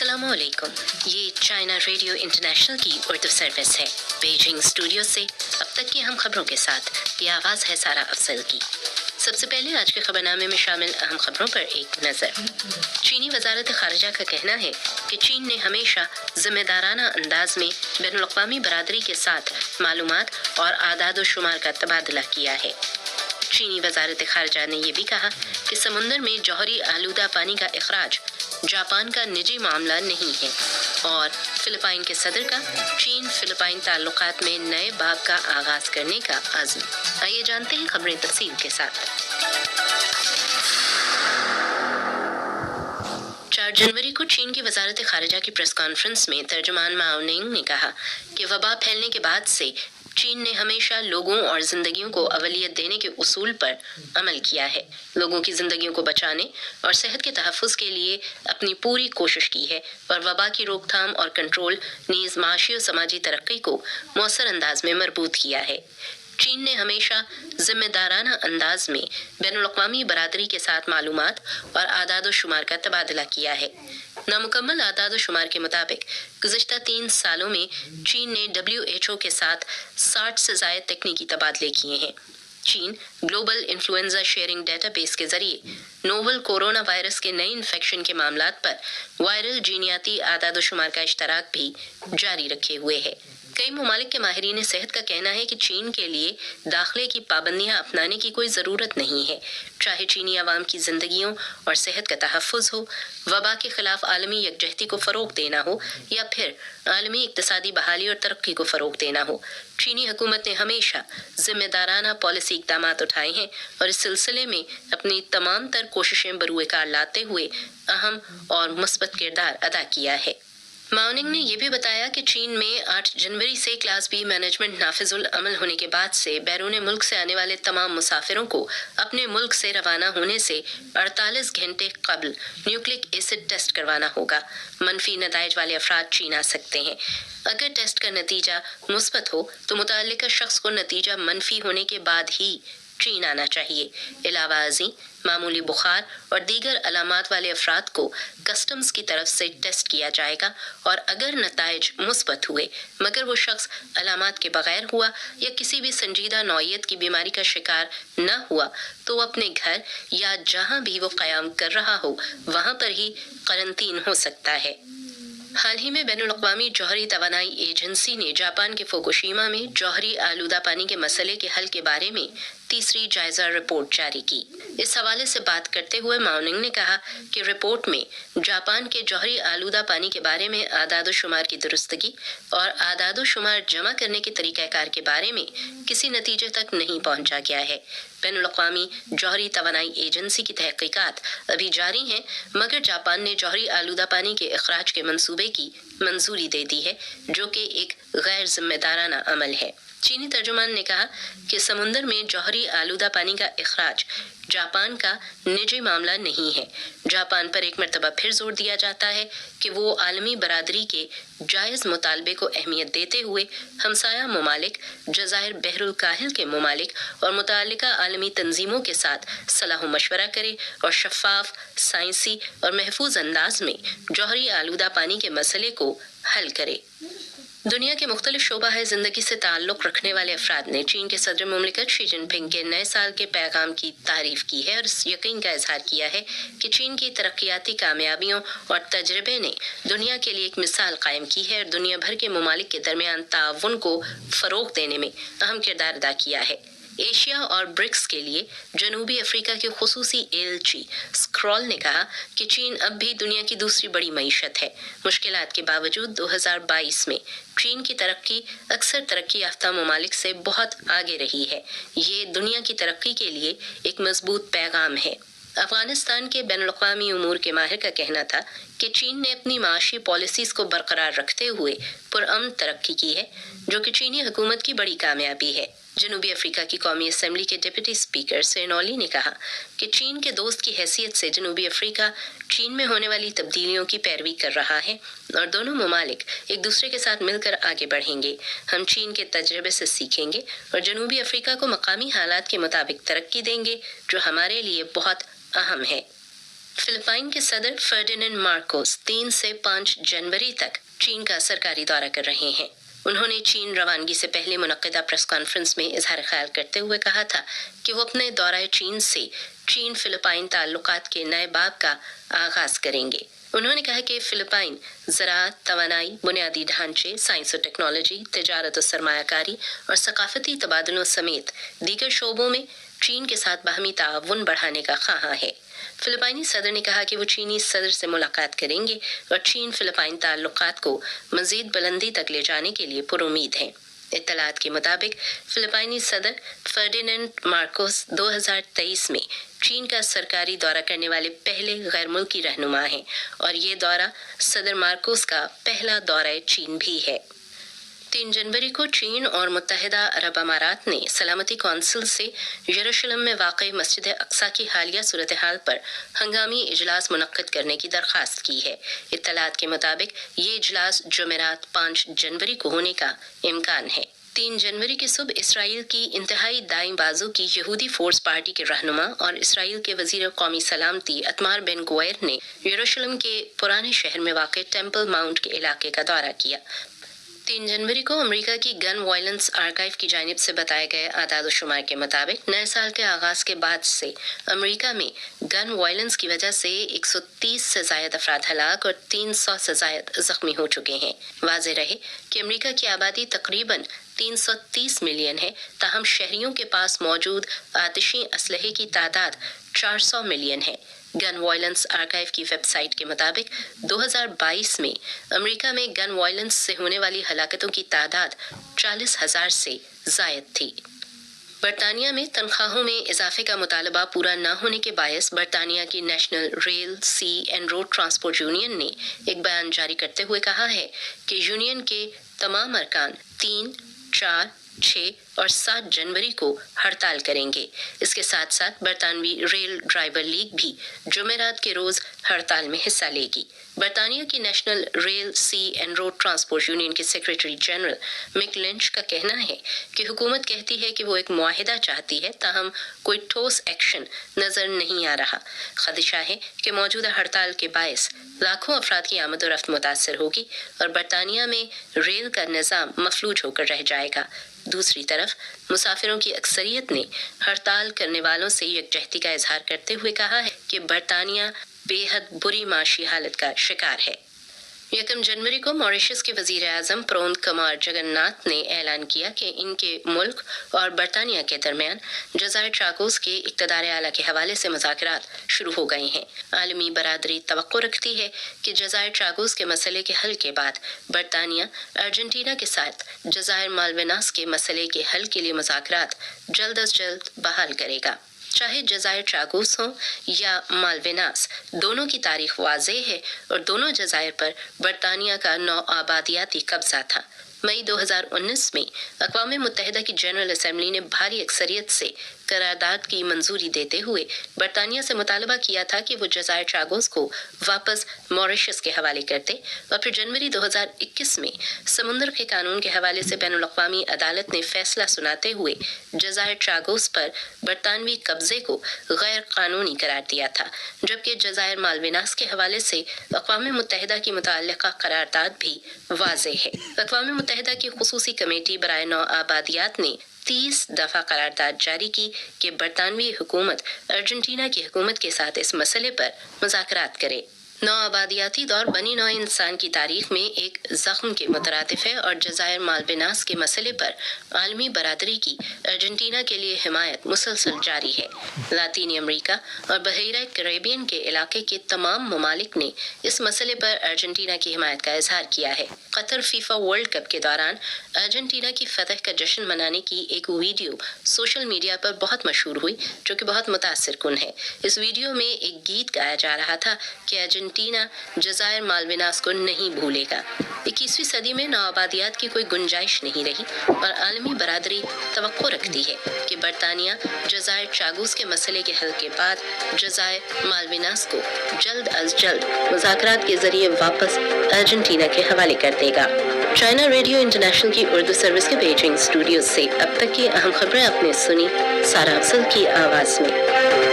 अस्सलाम वालेकुम। ये चाइना रेडियो इंटरनेशनल की उर्दू सर्विस है। बीजिंग स्टूडियो से अब तक की हम खबरों के साथ ये आवाज़ है सारा अफजल की। सबसे पहले आज के खबरनामे में शामिल अहम खबरों पर एक नज़र। चीनी वजारत खारजा का कहना है कि चीन ने हमेशा जिम्मेदाराना अंदाज में बैनुल-अक़वामी बरादरी के साथ मालूमात और आदाद शुमार का तबादला किया है। चीनी वजारत खारजा ने यह भी कहा कि समुंदर में जौहरी आलूदा पानी का इखराज जापान का निजी मामला नहीं है और फिलिपाइन के सदर का चीन फिलिपाइन ताल्लुकात में नए बाब का आगाज करने का अज़्म। आइए जानते हैं खबरें तफसील के साथ। 4 जनवरी को चीन की वजारत खारजा की प्रेस कॉन्फ्रेंस में तर्जुमान माओ निंग ने कहा कि वबा फैलने के बाद से चीन ने हमेशा लोगों और जिंदगियों को अवलियत देने के उसूल पर अमल किया है। लोगों की जिंदगियों को बचाने और सेहत के तहफ़्फ़ुज़ के लिए अपनी पूरी कोशिश की है और वबा की रोकथाम और कंट्रोल नीज़ माशी और समाजी तरक्की को मौसर अंदाज में मरबूत किया है। चीन ने हमेशा जिम्मेदाराना अंदाज में बैनुल-अक़वामी बरादरी के साथ मालूमात और आदाद शुमार का तबादला किया है। नामुकम्मल आदाद शुमार के मुताबिक गुज़िश्ता 3 सालों में चीन ने WHO के साथ 60 से ज़ायद तकनीकी तबादले किए हैं। चीन ग्लोबल इन्फ्लुएंजा शेयरिंग डेटाबेस के जरिए नोवल कोरोना वायरस के नए इन्फेक्शन के मामलात पर वायरल जीनियाती आदाद शुमार का इश्तराक भी जारी रखे हुए है। कई ममालिक के माहिरीन सेहत का कहना है कि चीन के लिए दाखिले की पाबंदियां अपनाने की कोई ज़रूरत नहीं है, चाहे चीनी आवाम की जिंदगियों और सेहत का तहफ़्फ़ुज़ हो, वबा के खिलाफ आलमी यकजहती को फ़रोग़ देना हो या फिर आलमी इक़्तिसादी बहाली और तरक्की को फ़रोग़ देना हो। चीनी हुकूमत ने हमेशा जिम्मेदाराना पॉलिसी इक़दामात उठाए हैं और इस सिलसिले में अपनी तमाम तर कोशिशें बरूए कार लाते हुए अहम और मुस्बत किरदार अदा किया है। माओ निंग ने यह भी बताया कि चीन में 8 जनवरी से क्लास बी मैनेजमेंट नाफिजुल अमल होने के बाद से बैरून मुल्क से आने वाले तमाम मुसाफिरों को अपने मुल्क से रवाना होने से 48 घंटे कबल न्यूक्लिक एसिड टेस्ट करवाना होगा। मनफी नताइज वाले अफराद चीन आ सकते हैं। अगर टेस्ट का नतीजा मुस्बत हो तो मुतल्लिका शख्स को नतीजा मनफी होने के बाद ही चीन आना चाहिए। इलावा अज़ी मामूली बुखार और दीगर अलामात वाले अफराद को कस्टम्स की तरफ से टेस्ट किया जाएगा और अगर नताइज मुस्बत हुए मगर वो शख्स अलामात के बगैर हुआ या किसी भी संजीदा नौइयत की बीमारी का शिकार न हुआ तो वो अपने घर या जहां भी वो क़याम कर रहा हो वहां पर ही क्वारंटीन हो सकता है। हाल ही में बैनुल-अक़वामी जौहरी तवानाई एजेंसी ने जापान के फुकुशिमा में जौहरी आलूदा पानी के मसले के हल के बारे में तीसरी जायजा रिपोर्ट जारी की। इस हवाले से बात करते हुए माओ निंग ने कहा कि रिपोर्ट में जापान के जौहरी आलूदा पानी के बारे में आदाद शुमार की दुरुस्तगी और आदाद शुमार जमा करने के तरीक़ाकार के बारे में किसी नतीजे तक नहीं पहुंचा गया है। बैनुल-अक़वामी जौहरी तवानाई एजेंसी की तहक़ीक़ात अभी जारी हैं मगर जापान ने जौहरी आलूदा पानी के इखराज के मंसूबे की मंजूरी दे दी है जो कि एक गैर जिम्मेदाराना अमल है। चीनी तर्जुमान ने कहा कि समुंदर में जौहरी आलूदा पानी का इखराज जापान का निजी मामला नहीं है। जापान पर एक मरतबा फिर जोर दिया जाता है कि वो आलमी बरादरी के जायज़ मुतालबे को अहमियत देते हुए हमसाया ममालिक, जज़ायर बहरुल काहिल के ममालिक और मुताल्लिका आलमी तंजीमों के साथ सलाह मशवरा करे और शफ़ाफ, साइंसी और महफूज अंदाज में जौहरी आलूदा पानी के मसले को हल करे। दुनिया के मुख्तलिफ शोबा ज़िंदगी से ताल्लुक़ रखने वाले अफराद ने चीन के सदर मुमलिकत शी जिनपिंग के नए साल के पैगाम की तारीफ़ की है और इस यकीन का इजहार किया है कि चीन की तरक्याती कामयाबियों और तजर्बे ने दुनिया के लिए एक मिसाल कायम की है और दुनिया भर के ममालिक के दरमियान ताउन को फ़रोग़ देने में अहम किरदार अदा किया है। एशिया और ब्रिक्स के लिए जनूबी अफ्रीका के खुसूसी एलची स्क्रॉल ने कहा कि चीन अब भी दुनिया की दूसरी बड़ी मईशत है। मुश्किलात के बावजूद 2022 में चीन की तरक्की अक्सर तरक्की याफ्ता ममालिक से बहुत आगे रही है। ये दुनिया की तरक्की के लिए एक मजबूत पैगाम है। अफगानिस्तान के बैनुल-अक़वामी उमूर के माहिर का कहना था कि चीन ने अपनी माशी पॉलिसीज़ को बरकरार रखते हुए पुरअमन तरक्की की है जो कि चीनी हुकूमत की बड़ी कामयाबी है। जनूबी अफ्रीका की कौमी असम्बली के डिप्टी स्पीकर सेनोली ने कहा कि चीन के दोस्त की हैसियत से जनूबी अफ्रीका चीन में होने वाली तब्दीलियों की पैरवी कर रहा है और दोनों ममालिक एक दूसरे के साथ मिलकर आगे बढ़ेंगे। हम चीन के तजर्बे से सीखेंगे और जनूबी अफ्रीका को मकामी हालात के मुताबिक तरक्की देंगे जो हमारे लिए बहुत अहम है। फिलिपाइन के सदर फर्डिनेंड मार्कोस 3 से 5 जनवरी तक चीन का सरकारी दौरा कर रहे हैं। उन्होंने चीन रवानगी से पहले मुनक्किदा प्रेस कॉन्फ्रेंस में इजहार ख्याल करते हुए कहा था कि वो अपने दौरा चीन से चीन फिलिपाइन ताल्लुकात के नए बाब का आगाज करेंगे। उन्होंने कहा कि फिलिपाइन ज़राअत, तवानाई, बुनियादी ढांचे, साइंस और टेक्नोलॉजी, तिजारत और सरमायाकारी और सकाफती तबादलों समेत दीगर शोबों में चीन के साथ बाहमी ताउन बढ़ाने का ख्वाहां है। फिलिपाइनी सदर ने कहा कि वो चीनी सदर से मुलाकात करेंगे और चीन फिलिपाइन ताल्लुकात को मजीद बुलंदी तक ले जाने के लिए पुरुमीद हैं। इत्तलात के मुताबिक फिलिपाइनी सदर फर्डिनेंड मार्कोस 2023 में चीन का सरकारी दौरा करने वाले पहले गैर मुल्की रहनुमा हैं और ये दौरा सदर मार्कोस का पहला दौरा चीन भी है। 3 जनवरी को चीन और मुत्तहिदा अरब अमारात ने सलामती कौंसिल से यरूशलेम में वाक़ई मस्जिद अक्सा की हालिया सूरत हाल पर हंगामी इजलास मुनक्किद करने की दरख्वास्त की है। इत्तलात के मुताबिक ये इजलास जुमेरात 5 जनवरी को होने का इम्कान है। 3 जनवरी की सुबह इसराइल की इंतहाई दाईं बाजू की यहूदी फोर्स पार्टी के रहनुमा और इसराइल के वजीर कौमी सलामती अतमार बेन गुवैर ने यरूशलेम के पुराने शहर में वाक़ टेम्पल माउंट के इलाके का दौरा किया। 3 जनवरी को अमेरिका की गन वायलेंस आर्काइव की जानिब से बताए गए आदाद शुमार के मुताबिक नए साल के आगाज के बाद से अमेरिका में गन वायलेंस की वजह से 130 से ज़ायद अफराद हलाक और 300 से ज़ायद जख्मी हो चुके हैं। वाज़ेह रहे कि अमेरिका की आबादी तकरीबन 330 मिलियन है, ताहम शहरियों के पास मौजूद आतिशी असलहे की तादाद 400 मिलियन है। गन वायलेंस आर्काइव की वेबसाइट के मुताबिक 2022 में अमेरिका में गन वायलेंस से होने वाली हलाकतों की तादाद 40,000 से ज़ायद थी। बरतानिया में तनख्वाहों में इजाफे का मुतालबा पूरा न होने के बायस बरतानिया की National Rail, Sea and Road Transport Union ने एक बयान जारी करते हुए कहा है कि यूनियन के तमाम अरकान 3, 4, 6 और 7 जनवरी को हड़ताल करेंगे। इसके साथ साथ बरतानवी रेल ड्राइवर लीग भी जुमेरात के रोज हड़ताल में हिस्सा लेगी। बरतानिया की National Rail, Sea and Road Transport Union के सेक्रेटरी जनरल मिक लिंच का कहना है कि हुकूमत कहती है कि वो एक मुआहिदा चाहती है, ताहम कोई ठोस एक्शन नजर नहीं आ रहा। खदशा है कि मौजूदा हड़ताल के बायस लाखों अफराद की आमद और रफ्त मुतासर होगी और बरतानिया में रेल का निज़ाम मफलूज होकर रह जाएगा। दूसरी तरफ मुसाफिरों की अक्सरियत ने हड़ताल करने वालों से यकजहती का इजहार करते हुए कहा है कि बरतानिया बेहद बुरी माशी हालत का शिकार है। 1 जनवरी को मॉरिशस के वजीर आज़म प्रमोद कुमार जगन्नाथ ने ऐलान किया कि इनके मुल्क और बरतानिया के दरमियान जज़ायर चाकोस के इक़्तिदार आला के हवाले से मुज़ाकरात शुरू हो गए हैं। आलमी बरादरी तवक्को रखती है कि जज़ायर चाकोस के मसले के हल के बाद बरतानिया अर्जेंटीना के साथ जज़ायर मालविनास के मसले के हल के लिए मुज़ाकरात जल्द अज जल्द बहाल करेगा। चाहे जज़ायर चागोस हो या मालविनास, दोनों की तारीख वाज़ेह है और दोनों जज़ायर पर बरतानिया का नौ आबादियाती कब्जा था। मई 2019 में अक़वाम मुत्तहिदा की जनरल असेंबली ने भारी अक्सरियत से करारदाद की मंजूरी देते हुए बरतानिया से मुतालबा किया था कि वो जज़ायर चागोस को वापस मॉरिशस के हवाले करते और फिर जनवरी 2021 में समुद्र के कानून के हवाले से बैनुल अक़वामी अदालत ने फैसला सुनाते हुए जज़ायर चागोस पर बरतानवी कब्जे को गैर कानूनी करार दिया था, जबकि जज़ायर मालविनास के हवाले से अक़वाम मुत्तहिदा की मुतअल्लिक़ा करारदाद भी वाज़ेह है। अक़वाम मुत्तहिदा की खुसूसी कमेटी बराए नौ आबादियात ने 30 दफ़ा करारदाद जारी की कि बरतानवी हुकूमत अर्जेंटीना की हुकूमत के साथ इस मसले पर मुज़ाकरात करे। नौ आबादियाती दौर बनी नौ इंसान की तारीख में एक ज़ख्म के मुतरातिफ है और जज़ायर मालविनास के मसले पर आलमी बरादरी की अर्जेंटीना के लिए हिमायत मुसलसल जारी है। लातीनी अमरीका और बहरीन कैरेबियन के इलाके के तमाम ममालिक ने इस मसले पर अर्जेंटीना की हिमायत का इजहार किया है। कतर फीफा वर्ल्ड कप के दौरान अर्जेंटीना की फतह का जश्न मनाने की एक वीडियो सोशल मीडिया पर बहुत मशहूर हुई, जो कि बहुत मुतासिर कुन है। इस वीडियो में एक गीत गाया जा रहा था कि अर्जेंटीना जज़ायर मालविनास को नहीं भूलेगा। 21वीं सदी में नौआबादियात की कोई गुंजाइश नहीं रही और आलमी बरादरी तवक्को रखती है कि बरतानिया जज़ायर चागोस के मसले के हल के बाद जज़ायर मालविनास को जल्द अज जल्द मुज़ाकरात के जरिए वापस अर्जेंटीना के हवाले कर देगा। चाइना रेडियो इंटरनेशनल की उर्दू सर्विस के बीजिंग स्टूडियो से अब तक की अहम खबरें आपने सुनी सारा अफजल की आवाज़ में।